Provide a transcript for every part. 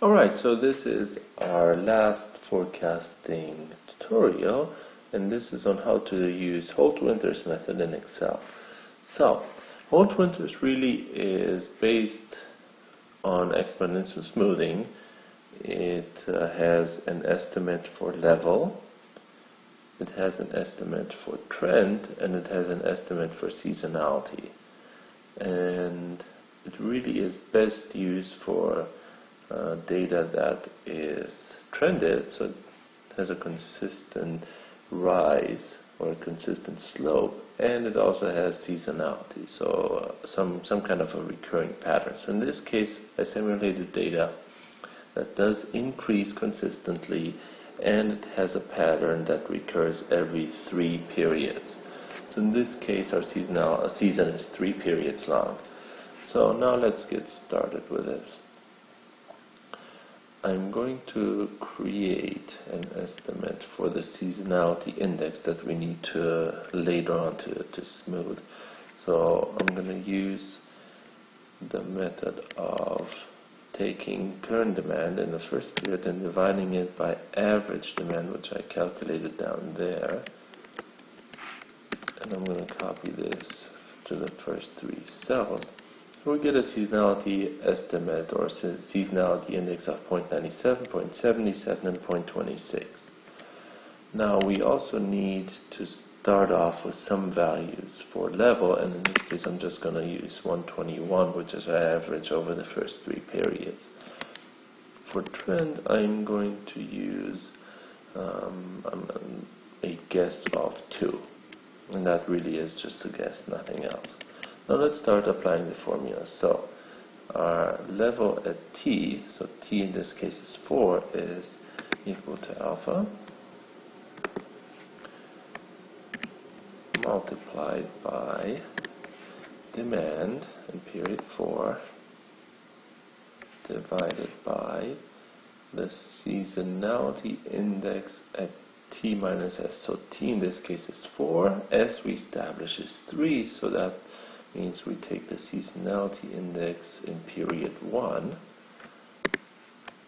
Alright, so this is our last forecasting tutorial, and this is on how to use Holt-Winter's method in Excel. So, Holt-Winter's really is based on exponential smoothing. It has an estimate for level, it has an estimate for trend, and it has an estimate for seasonality. And it really is best used for data that is trended, so it has a consistent rise or a consistent slope, and it also has seasonality, so some kind of a recurring pattern. So in this case, I simulated data that does increase consistently, and it has a pattern that recurs every 3 periods. So in this case, our season is 3 periods long. So now let's get started with this. I'm going to create an estimate for the seasonality index that we need to later on to smooth. So I'm going to use the method of taking current demand in the first period and dividing it by average demand, which I calculated down there. And I'm going to copy this to the first 3 cells. We get a seasonality estimate or seasonality index of 0.97, 0.77, and 0.26. Now we also need to start off with some values for level, and in this case I'm just going to use 121, which is our average over the first 3 periods. For trend, I'm going to use a guess of 2, and that really is just a guess, nothing else. Now let's start applying the formula. So our level at t, so t in this case is 4, is equal to alpha multiplied by demand in period 4 divided by the seasonality index at t minus s. So t in this case is 4, s we establish is 3, so that means we take the seasonality index in period 1,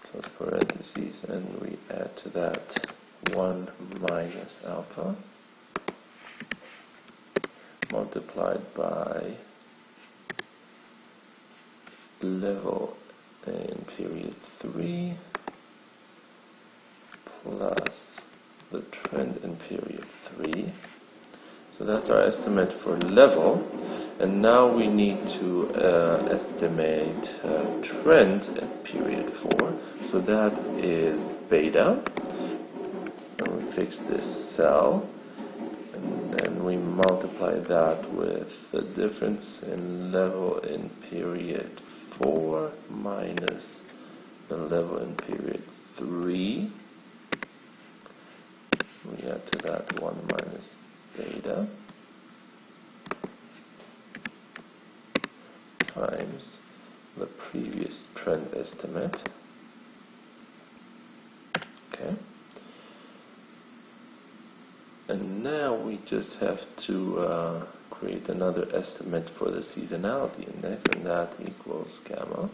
close parentheses, and we add to that 1 minus alpha multiplied by level in period 3 plus the trend in period 3. So that's our estimate for level. And now we need to estimate trend at period 4. So that is beta. And we fix this cell. And then we multiply that with the difference in level in period 4 minus the level in period 3. We add to that 1 minus beta times the previous trend estimate. Okay. And now we just have to create another estimate for the seasonality index, and that equals gamma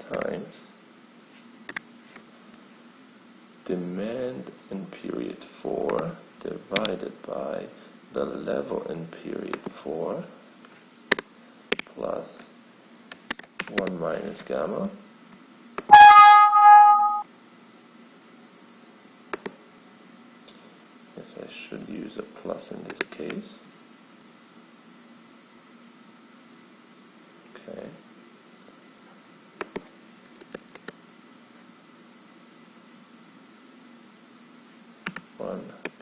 times demand in period 4 divided by the level in period 4 plus 1 minus gamma yes, I should use a plus in this case. Okay.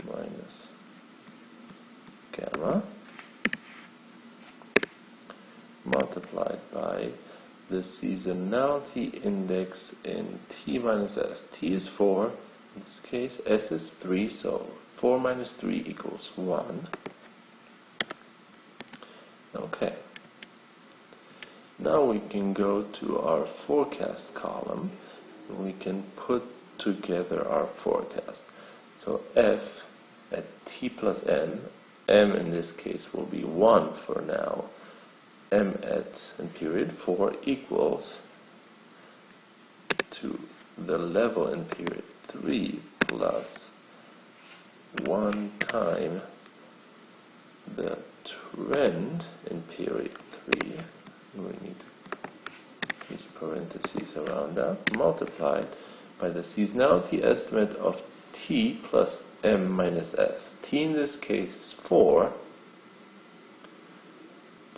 Minus gamma multiplied by the seasonality index in t minus s. T is 4, in this case s is 3, so 4 minus 3 equals 1. Okay. Now we can go to our forecast column and we can put together our forecast. So f at t plus n, m in this case will be 1 for now, m@, in period 4 equals to the level in period 3 plus 1 time the trend in period 3, we need these parentheses around that, multiplied by the seasonality estimate of t plus m minus s. T in this case is 4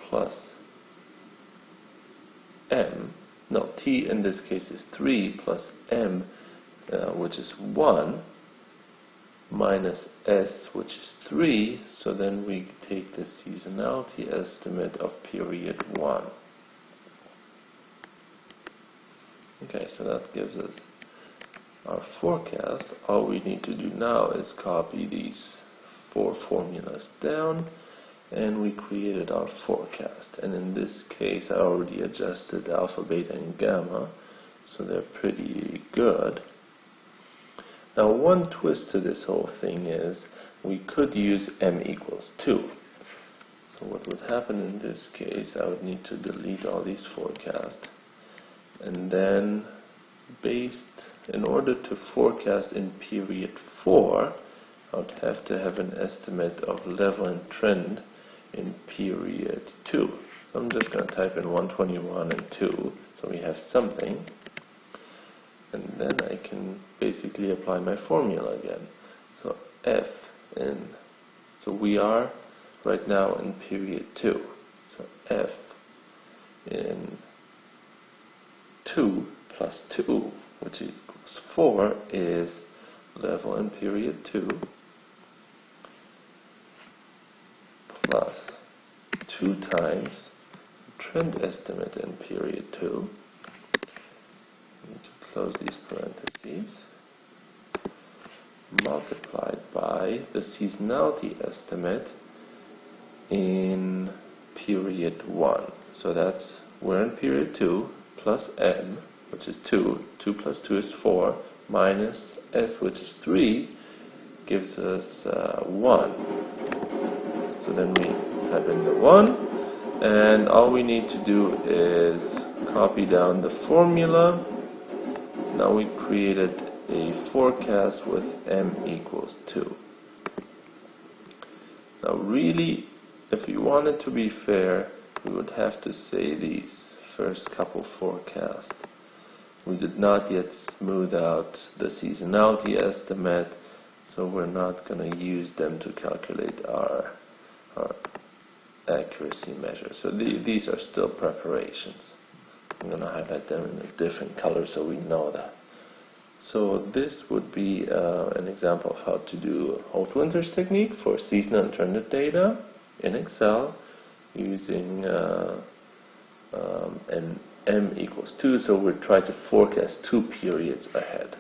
plus m, no, t in this case is 3 plus m, which is 1, minus s, which is 3, so then we take the seasonality estimate of period 1. Okay, so that gives us our forecast. All we need to do now is copy these 4 formulas down, and we created our forecast. And in this case I already adjusted alpha, beta, and gamma, so they're pretty good. Now one twist to this whole thing is we could use m equals 2. So what would happen in this case, I would need to delete all these forecasts, and then in order to forecast in period 4, I would have to have an estimate of level and trend in period 2. I'm just going to type in 121 and 2, so we have something. And then I can basically apply my formula again. So so we are right now in period 2. So F in 2 plus 2, which equals 4, is level in period 2 plus 2 times trend estimate in period 2. I need to close these parentheses, multiplied by the seasonality estimate in period 1. So we're in period 2 plus m, which is 2. 2 plus 2 is 4, minus s, which is 3, gives us 1. So then we type in the 1, and all we need to do is copy down the formula. Now we created a forecast with m equals 2. Now really, if we wanted to be fair, we would have to say these first couple forecasts. We did not yet smooth out the seasonality estimate, so we're not going to use them to calculate our accuracy measure. So these are still preparations. I'm going to highlight them in a different color so we know that. So this would be an example of how to do Holt-Winter's technique for seasonal and trended data in Excel using an m equals 2, so we're trying to forecast 2 periods ahead.